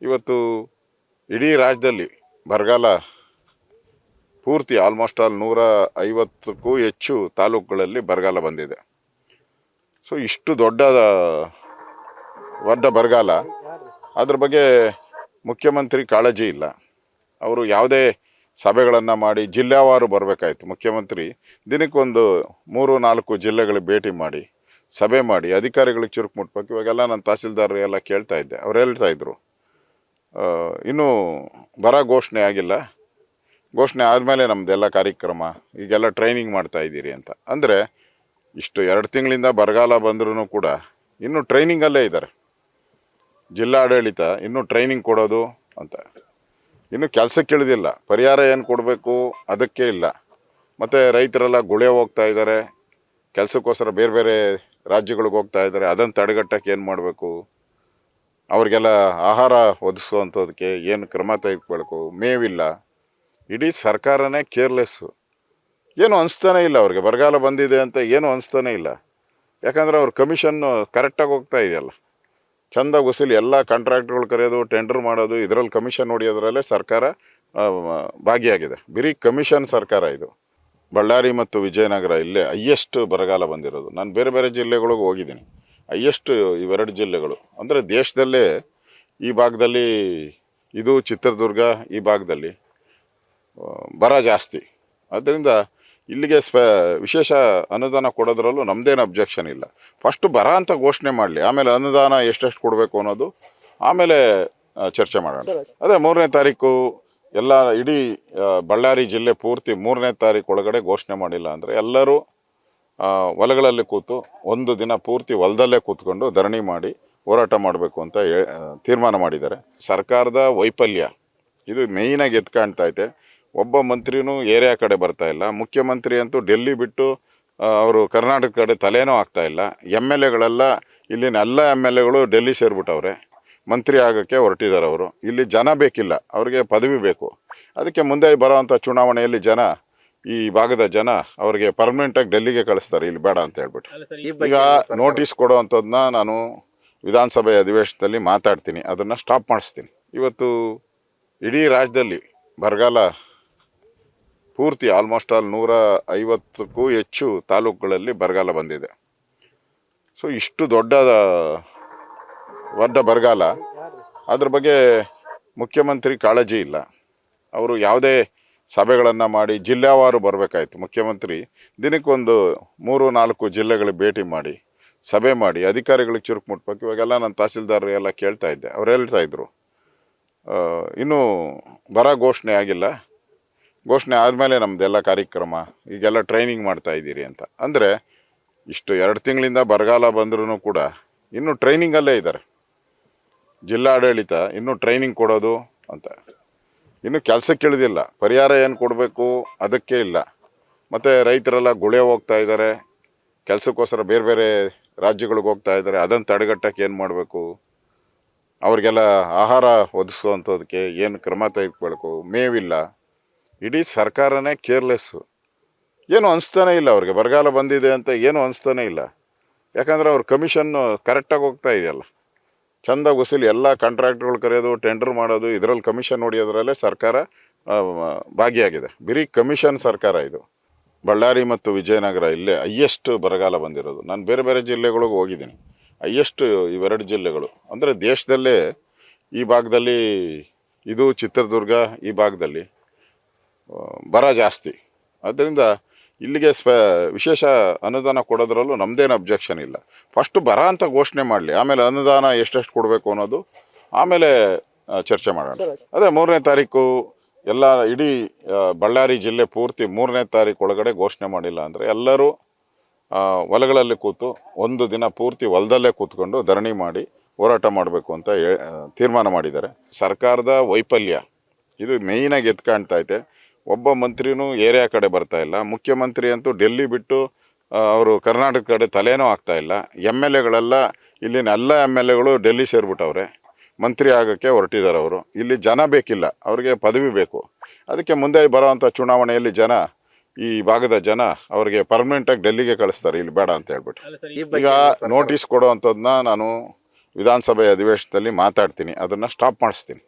ಇವತ್ತು ಇಡೀ ರಾಜ್ಯದಲ್ಲಿ ಬರಗಾಲ ಪೂರ್ತಿ ಆಲ್ಮೋಸ್ಟ್ ಆಲ್ 150ಕ್ಕೂ ಹೆಚ್ಚು ತಾಲೂಕುಗಳಲ್ಲಿ ಬರಗಾಲ ಬಂದಿದೆ. ಸೊ ಇಷ್ಟು ದೊಡ್ಡ ಬರಗಾಲ, ಅದ್ರ ಬಗ್ಗೆ ಮುಖ್ಯಮಂತ್ರಿ ಕಾಳಜಿ ಇಲ್ಲ. ಅವರು ಯಾವುದೇ ಸಭೆಗಳನ್ನು ಮಾಡಿ ಜಿಲ್ಲಾವಾರು ಬರಬೇಕಾಯ್ತು. ಮುಖ್ಯಮಂತ್ರಿ ದಿನಕ್ಕೊಂದು 3-4 ಜಿಲ್ಲೆಗಳಿಗೆ ಭೇಟಿ ಮಾಡಿ ಸಭೆ ಮಾಡಿ ಅಧಿಕಾರಿಗಳಿಗೆ ಚುರುಕು ಮುಟ್ಬೇಕು. ಇವಾಗೆಲ್ಲ ನಾನು ತಹಸೀಲ್ದಾರ್ ಎಲ್ಲ ಕೇಳ್ತಾ ಇದ್ದೆ, ಅವ್ರು ಹೇಳ್ತಾ ಇದ್ರು ಇನ್ನೂ ಬರ ಘೋಷಣೆ ಆಗಿಲ್ಲ, ಘೋಷಣೆ ಆದಮೇಲೆ ನಮ್ಮದೆಲ್ಲ ಕಾರ್ಯಕ್ರಮ, ಈಗೆಲ್ಲ ಟ್ರೈನಿಂಗ್ ಮಾಡ್ತಾ ಇದ್ದೀರಿ ಅಂತ. ಅಂದರೆ ಇಷ್ಟು 2 ತಿಂಗಳಿಂದ ಬರಗಾಲ ಬಂದ್ರೂ ಕೂಡ ಇನ್ನೂ ಟ್ರೈನಿಂಗಲ್ಲೇ ಇದ್ದಾರೆ. ಜಿಲ್ಲಾಡಳಿತ ಇನ್ನೂ ಟ್ರೈನಿಂಗ್ ಕೊಡೋದು ಅಂತ, ಇನ್ನೂ ಕೆಲಸಕ್ಕೆ ಇಳಿದಿಲ್ಲ. ಪರಿಹಾರ ಏನು ಕೊಡಬೇಕು ಅದಕ್ಕೆ ಇಲ್ಲ. ಮತ್ತು ರೈತರೆಲ್ಲ ಗುಳೆ ಹೋಗ್ತಾ ಇದ್ದಾರೆ, ಕೆಲಸಕ್ಕೋಸ್ಕರ ಬೇರೆ ಬೇರೆ ರಾಜ್ಯಗಳಿಗೆ ಹೋಗ್ತಾ ಇದ್ದಾರೆ. ಅದನ್ನು ತಡೆಗಟ್ಟಕ್ಕೆ ಏನು ಮಾಡಬೇಕು, ಅವ್ರಿಗೆಲ್ಲ ಆಹಾರ ಒದಗಿಸುವಂಥದಕ್ಕೆ ಏನು ಕ್ರಮ ತೆಗೆದುಕೊಳ್ಬೇಕು. ಮೇವಿಲ್ಲ, ಇಡೀ ಸರ್ಕಾರನೇ ಕೇರ್ಲೆಸ್ಸು. ಏನು ಅನಿಸ್ತಾನೆ ಇಲ್ಲ ಅವ್ರಿಗೆ, ಬರಗಾಲ ಬಂದಿದೆ ಅಂತ ಏನು ಅನಿಸ್ತಾನೆ ಇಲ್ಲ. ಯಾಕಂದರೆ ಅವ್ರ ಕಮಿಷನ್ನು ಕರೆಕ್ಟಾಗಿ ಹೋಗ್ತಾ ಇದೆಯಲ್ಲ, ಚಂದ ವಸೂಲಿ, ಎಲ್ಲ ಕಾಂಟ್ರಾಕ್ಟ್ಗಳು ಕರೆಯೋದು, ಟೆಂಡರ್ ಮಾಡೋದು, ಇದರಲ್ಲಿ ಕಮಿಷನ್ ಹೊಡೆಯೋದ್ರಲ್ಲೇ ಸರ್ಕಾರ ಭಾಗಿಯಾಗಿದೆ. ಬರೀ ಕಮಿಷನ್ ಸರ್ಕಾರ ಇದು. ಬಳ್ಳಾರಿ ಮತ್ತು ವಿಜಯನಗರ ಇಲ್ಲೇ ಹೈಯೆಸ್ಟ್ ಬರಗಾಲ ಬಂದಿರೋದು. ನಾನು ಬೇರೆ ಬೇರೆ ಜಿಲ್ಲೆಗಳಿಗೆ ಹೋಗಿದ್ದೀನಿ, ಹೈಯೆಸ್ಟ್ ಇವೆರಡು ಜಿಲ್ಲೆಗಳು. ಅಂದರೆ ದೇಶದಲ್ಲೇ ಈ ಭಾಗದಲ್ಲಿ, ಇದು ಚಿತ್ರದುರ್ಗ ಈ ಭಾಗದಲ್ಲಿ ಬರ ಜಾಸ್ತಿ. ಆದ್ದರಿಂದ ಇಲ್ಲಿಗೆ ವಿಶೇಷ ಅನುದಾನ ಕೊಡೋದ್ರಲ್ಲೂ ನಮ್ಮದೇನು ಅಬ್ಜೆಕ್ಷನ್ ಇಲ್ಲ. ಫಸ್ಟು ಬರ ಅಂತ ಘೋಷಣೆ ಮಾಡಲಿ, ಆಮೇಲೆ ಅನುದಾನ ಎಷ್ಟೆಷ್ಟು ಕೊಡಬೇಕು ಅನ್ನೋದು ಆಮೇಲೆ ಚರ್ಚೆ ಮಾಡೋಣ. ಅದೇ 3ನೇ ತಾರೀಕು ಎಲ್ಲ ಇಡೀ ಬಳ್ಳಾರಿ ಜಿಲ್ಲೆ ಪೂರ್ತಿ 3ನೇ ತಾರೀಕು ಒಳಗಡೆ ಘೋಷಣೆ ಮಾಡಿಲ್ಲ ಅಂದರೆ ಎಲ್ಲರೂ ಹೊಲಗಳಲ್ಲಿ ಕೂತು ಒಂದು ದಿನ ಪೂರ್ತಿ ಹೊಲದಲ್ಲೇ ಕೂತ್ಕೊಂಡು ಧರಣಿ ಮಾಡಿ ಹೋರಾಟ ಮಾಡಬೇಕು ಅಂತ ತೀರ್ಮಾನ ಮಾಡಿದ್ದಾರೆ. ಸರ್ಕಾರದ ವೈಫಲ್ಯ ಇದು ಮೇಯ್ನಾಗಿ ಎತ್ಕಾಣ್ತಾ ಐತೆ. ಒಬ್ಬ ಮಂತ್ರಿನೂ ಏರಿಯಾ ಕಡೆ ಬರ್ತಾ ಇಲ್ಲ. ಮುಖ್ಯಮಂತ್ರಿ ಅಂತೂ ಡೆಲ್ಲಿ ಬಿಟ್ಟು ಅವರು ಕರ್ನಾಟಕ ಕಡೆ ತಲೆನೂ ಆಗ್ತಾ ಇಲ್ಲ. MLAಗಳೆಲ್ಲ, ಇಲ್ಲಿನ ಎಲ್ಲ MLAಗಳು ಡೆಲ್ಲಿ ಸೇರಿಬಿಟ್ಟವ್ರೆ, ಮಂತ್ರಿ ಆಗೋಕ್ಕೆ ಹೊರಟಿದ್ದಾರೆ ಅವರು. ಇಲ್ಲಿ ಜನ ಬೇಕಿಲ್ಲ, ಅವ್ರಿಗೆ ಪದವಿ ಬೇಕು. ಅದಕ್ಕೆ ಮುಂದೆ ಬರೋವಂಥ ಚುನಾವಣೆಯಲ್ಲಿ ಜನ, ಈ ಭಾಗದ ಜನ ಅವ್ರಿಗೆ ಪರ್ಮನೆಂಟಾಗಿ ಡೆಲ್ಲಿಗೆ ಕಳಿಸ್ತಾರೆ, ಇಲ್ಲಿ ಬೇಡ ಅಂತ ಹೇಳ್ಬಿಟ್ಟು. ಈಗ ನೋಟಿಸ್ ಕೊಡೋವಂಥದ್ದನ್ನ ನಾನು ವಿಧಾನಸಭೆ ಅಧಿವೇಶನದಲ್ಲಿ ಮಾತಾಡ್ತೀನಿ, ಅದನ್ನು ಸ್ಟಾಪ್ ಮಾಡಿಸ್ತೀನಿ. ಇವತ್ತು ಇಡೀ ರಾಜ್ಯದಲ್ಲಿ ಬರಗಾಲ ಪೂರ್ತಿ ಆಲ್ಮೋಸ್ಟ್ ಆಲ್ 150ಕ್ಕೂ ಹೆಚ್ಚು ತಾಲೂಕುಗಳಲ್ಲಿ ಬರಗಾಲ ಬಂದಿದೆ. ಸೊ ಇಷ್ಟು ದೊಡ್ಡ ಬರಗಾಲ, ಅದ್ರ ಬಗ್ಗೆ ಮುಖ್ಯಮಂತ್ರಿ ಕಾಳಜಿ ಇಲ್ಲ. ಅವರು ಯಾವುದೇ ಸಭೆಗಳನ್ನು ಮಾಡಿ ಜಿಲ್ಲಾವಾರು ಬರಬೇಕಾಯ್ತು. ಮುಖ್ಯಮಂತ್ರಿ ದಿನಕ್ಕೊಂದು 3-4 ಜಿಲ್ಲೆಗಳಿಗೆ ಭೇಟಿ ಮಾಡಿ ಸಭೆ ಮಾಡಿ ಅಧಿಕಾರಿಗಳಿಗೆ ಚುರುಕು ಮುಟ್ಬೇಕು. ಇವಾಗೆಲ್ಲ ನಾನು ತಹಸೀಲ್ದಾರ್ ಎಲ್ಲ ಕೇಳ್ತಾ ಇದ್ದೆ, ಅವ್ರು ಹೇಳ್ತಾ ಇದ್ರು ಇನ್ನೂ ಬರ ಘೋಷಣೆ ಆಗಿಲ್ಲ, ಘೋಷಣೆ ಆದಮೇಲೆ ನಮ್ಮದೆಲ್ಲ ಕಾರ್ಯಕ್ರಮ, ಈಗೆಲ್ಲ ಟ್ರೈನಿಂಗ್ ಮಾಡ್ತಾ ಇದ್ದೀರಿ ಅಂತ. ಅಂದರೆ ಇಷ್ಟು 2 ತಿಂಗಳಿಂದ ಬರಗಾಲ ಬಂದ್ರೂ ಕೂಡ ಇನ್ನೂ ಟ್ರೈನಿಂಗಲ್ಲೇ ಇದ್ದಾರೆ. ಜಿಲ್ಲಾಡಳಿತ ಇನ್ನೂ ಟ್ರೈನಿಂಗ್ ಕೊಡೋದು ಅಂತ, ಇನ್ನೂ ಕೆಲಸಕ್ಕೆ ಇಳಿದಿಲ್ಲ. ಪರಿಹಾರ ಏನು ಕೊಡಬೇಕು ಅದಕ್ಕೆ ಇಲ್ಲ. ಮತ್ತು ರೈತರೆಲ್ಲ ಗುಳೆ ಹೋಗ್ತಾ ಇದ್ದಾರೆ, ಕೆಲಸಕ್ಕೋಸ್ಕರ ಬೇರೆ ಬೇರೆ ರಾಜ್ಯಗಳಿಗೆ ಹೋಗ್ತಾ ಇದ್ದಾರೆ. ಅದನ್ನು ತಡೆಗಟ್ಟಕ್ಕೆ ಏನು ಮಾಡಬೇಕು, ಅವ್ರಿಗೆಲ್ಲ ಆಹಾರ ಒದಗಿಸುವಂಥದಕ್ಕೆ ಏನು ಕ್ರಮ ತೆಗೆದುಕೊಳ್ಬೇಕು. ಮೇವಿಲ್ಲ, ಇಡೀ ಸರ್ಕಾರನೇ ಕೇರ್ಲೆಸ್ಸು. ಏನು ಅನಿಸ್ತಾನೆ ಇಲ್ಲ ಅವ್ರಿಗೆ, ಬರಗಾಲ ಬಂದಿದೆ ಅಂತ ಏನು ಅನಿಸ್ತಾನೆ ಇಲ್ಲ. ಯಾಕಂದರೆ ಅವ್ರ ಕಮಿಷನ್ನು ಕರೆಕ್ಟಾಗಿ ಹೋಗ್ತಾ ಇದೆಯಲ್ಲ, ಚಂದ ವಸೂಲಿ, ಎಲ್ಲ ಕಾಂಟ್ರಾಕ್ಟ್ಗಳು ಕರೆಯೋದು, ಟೆಂಡರ್ ಮಾಡೋದು, ಇದರಲ್ಲಿ ಕಮಿಷನ್ ಹೊಡೆಯೋದ್ರಲ್ಲೇ ಸರ್ಕಾರ ಭಾಗಿಯಾಗಿದೆ. ಬರೀ ಕಮಿಷನ್ ಸರ್ಕಾರ ಇದು. ಬಳ್ಳಾರಿ ಮತ್ತು ವಿಜಯನಗರ ಇಲ್ಲೇ ಹೈಯೆಸ್ಟ್ ಬರಗಾಲ ಬಂದಿರೋದು. ನಾನು ಬೇರೆ ಬೇರೆ ಜಿಲ್ಲೆಗಳಿಗೆ ಹೋಗಿದ್ದೀನಿ, ಹೈಯೆಸ್ಟ್ ಇವೆರಡು ಜಿಲ್ಲೆಗಳು. ಅಂದರೆ ದೇಶದಲ್ಲೇ ಈ ಭಾಗದಲ್ಲಿ, ಇದು ಚಿತ್ರದುರ್ಗ ಈ ಭಾಗದಲ್ಲಿ ಬರ ಜಾಸ್ತಿ. ಆದ್ದರಿಂದ ಇಲ್ಲಿಗೆ ವಿಶೇಷ ಅನುದಾನ ಕೊಡೋದ್ರಲ್ಲೂ ನಮ್ಮದೇನು ಅಬ್ಜೆಕ್ಷನ್ ಇಲ್ಲ. ಫಸ್ಟು ಬರ ಅಂತ ಘೋಷಣೆ ಮಾಡಲಿ, ಆಮೇಲೆ ಅನುದಾನ ಎಷ್ಟೆಷ್ಟು ಕೊಡಬೇಕು ಅನ್ನೋದು ಆಮೇಲೆ ಚರ್ಚೆ ಮಾಡೋಣ. ಅದೇ 3ನೇ ತಾರೀಕು ಎಲ್ಲ ಇಡೀ ಬಳ್ಳಾರಿ ಜಿಲ್ಲೆ ಪೂರ್ತಿ 3ನೇ ತಾರೀಕು ಒಳಗಡೆ ಘೋಷಣೆ ಮಾಡಿಲ್ಲ ಅಂದರೆ ಎಲ್ಲರೂ ಹೊಲಗಳಲ್ಲಿ ಕೂತು ಒಂದು ದಿನ ಪೂರ್ತಿ ಹೊಲದಲ್ಲೇ ಕೂತ್ಕೊಂಡು ಧರಣಿ ಮಾಡಿ ಹೋರಾಟ ಮಾಡಬೇಕು ಅಂತ ತೀರ್ಮಾನ ಮಾಡಿದ್ದಾರೆ. ಸರ್ಕಾರದ ವೈಫಲ್ಯ ಇದು ಮೇಯ್ನಾಗಿ ಎತ್ಕಾಣ್ತಾ ಐತೆ. ಒಬ್ಬ ಮಂತ್ರಿನೂ ಏರಿಯಾ ಕಡೆ ಬರ್ತಾ ಇಲ್ಲ. ಮುಖ್ಯಮಂತ್ರಿ ಅಂತೂ ಡೆಲ್ಲಿ ಬಿಟ್ಟು ಅವರು ಕರ್ನಾಟಕ ಕಡೆ ತಲೆನೂ ಆಗ್ತಾ ಇಲ್ಲ. MLAಗಳೆಲ್ಲ, ಇಲ್ಲಿನ ಎಲ್ಲ MLAಗಳು ಡೆಲ್ಲಿ ಸೇರಿಬಿಟ್ಟವ್ರೆ, ಮಂತ್ರಿ ಆಗೋಕ್ಕೆ ಹೊರಟಿದ್ದಾರೆ ಅವರು. ಇಲ್ಲಿ ಜನ ಬೇಕಿಲ್ಲ, ಅವ್ರಿಗೆ ಪದವಿ ಬೇಕು. ಅದಕ್ಕೆ ಮುಂದೆ ಬರೋವಂಥ ಚುನಾವಣೆಯಲ್ಲಿ ಜನ, ಈ ಭಾಗದ ಜನ ಅವ್ರಿಗೆ ಪರ್ಮನೆಂಟಾಗಿ ಡೆಲ್ಲಿಗೆ ಕಳಿಸ್ತಾರೆ, ಇಲ್ಲಿ ಬೇಡ ಅಂತ ಹೇಳ್ಬಿಟ್ಟು. ಈಗ ನೋಟಿಸ್ ಕೊಡೋವಂಥದ್ದನ್ನ ನಾನು ವಿಧಾನಸಭೆ ಅಧಿವೇಶನದಲ್ಲಿ ಮಾತಾಡ್ತೀನಿ, ಅದನ್ನು ಸ್ಟಾಪ್ ಮಾಡಿಸ್ತೀನಿ.